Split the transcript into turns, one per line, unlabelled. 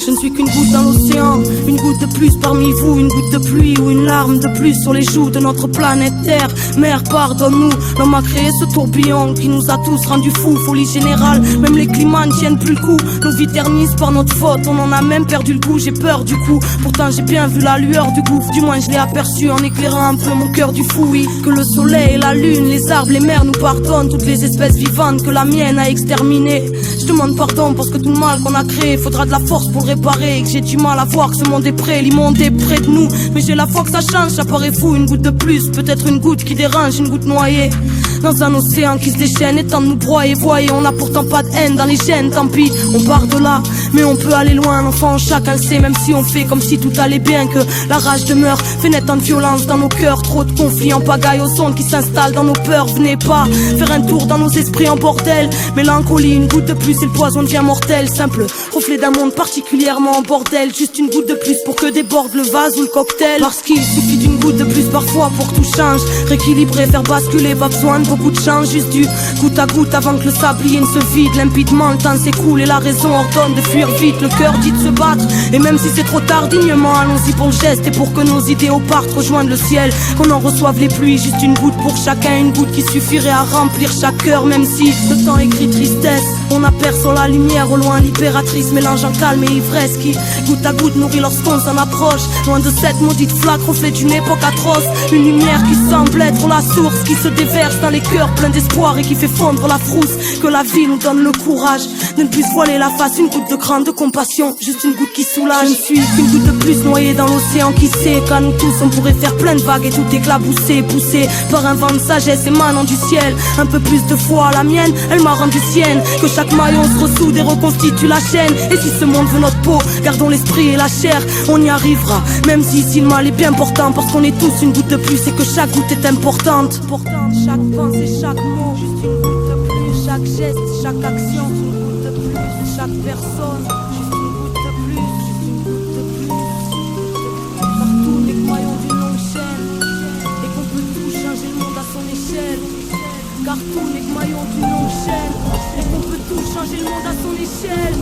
Je ne suis qu'une goutte dans l'océan, une goutte de plus parmi vous, une goutte de pluie ou une larme de plus sur les joues de notre planète Terre. Mère, pardonne-nous, l'homme a créé ce tourbillon qui nous a tous rendus fous. Folie générale, même les climats ne tiennent plus le coup. Nos vies ternissent par notre faute, on en a même perdu le goût. J'ai peur du coup, pourtant j'ai bien vu la lueur du gouffre. Du moins je l'ai aperçu en éclairant un peu mon cœur du fou. Oui, que le soleil, la lune, les arbres, les mers nous pardonnent. Toutes les espèces vivantes que la mienne a exterminées. Je demande pardon parce que tout le mal qu'on a créé, faudra de la force pour le réparer. Et que j'ai du mal à voir que ce monde est prêt, l'immonde est près de nous. Mais j'ai la foi que ça change, ça paraît fou. Une goutte de plus, peut-être une goutte qui dérange, une goutte noyée dans un océan qui se déchaîne et tente de nous broyer. Voyez, on n'a pourtant pas de haine dans les gènes, tant pis, on part de là. Mais on peut aller loin, l'enfant chacun sait. Même si on fait comme si tout allait bien, que la rage demeure, fait naître en violence dans nos cœurs. Trop de conflits en pagaille aux ondes qui s'installent dans nos peurs. Venez pas faire un tour dans nos esprits en bordel. Mélancolie, une goutte de plus et le poison devient mortel. Simple reflet d'un monde particulièrement en bordel. Juste une goutte de plus pour que déborde le vase ou le cocktail. Parce qu'il suffit d'une goutte de plus parfois pour que tout change. Rééquilibrer, faire basculer, pas besoin de beaucoup de chance. Juste du goutte à goutte avant que le sablier ne se vide. Limpidement le temps s'écoule et la raison ordonne de fuir vite. Le cœur dit de se battre et même si c'est trop tard, dignement allons-y pour le geste. Et pour que nos idéaux partent rejoindre le ciel, qu'on en reçoive les pluies. Juste une goutte pour chacun, une goutte qui suffirait à remplir chaque cœur. Même si le temps écrit tristesse, on aperçoit la lumière au loin, libératrice mélangeant calme et ivresse qui goutte à goutte nourrit lorsqu'on s'en approche. Loin de cette maudite flaque, reflet d'une époque atroce. Une lumière qui semble être la source qui se déverse dans les cœurs pleins d'espoir et qui fait fondre la frousse. Que la vie nous donne le courage de ne plus voiler la face. Une goutte de grande compassion, juste une goutte qui soulage. Je ne suis qu'une goutte de plus noyée dans l'océan qui sait qu'à nous tous on pourrait faire plein de vagues et tout éclaboussé, poussé par un vent de sagesse émanant du ciel. Un peu plus de foi, la mienne, elle m'a rendu sienne. Que chaque maillon se ressoude et reconstitue la chaîne. Et si ce monde veut notre peau, gardons l'esprit et la chair, on y arrivera. Même si ici le mal est bien portant, parce qu'on est tous une goutte de plus et que chaque goutte est importante. Chaque pensée, chaque mot, juste une goutte de plus. Chaque geste, chaque action, une goutte de plus. Chaque personne, juste une goutte de plus. Juste une goutte de plus. Partout les maillons d'une longue chaîne, et qu'on peut tout changer le monde à son échelle. Car tous les maillons d'une longue chaîne, et qu'on peut tout changer le monde à son échelle.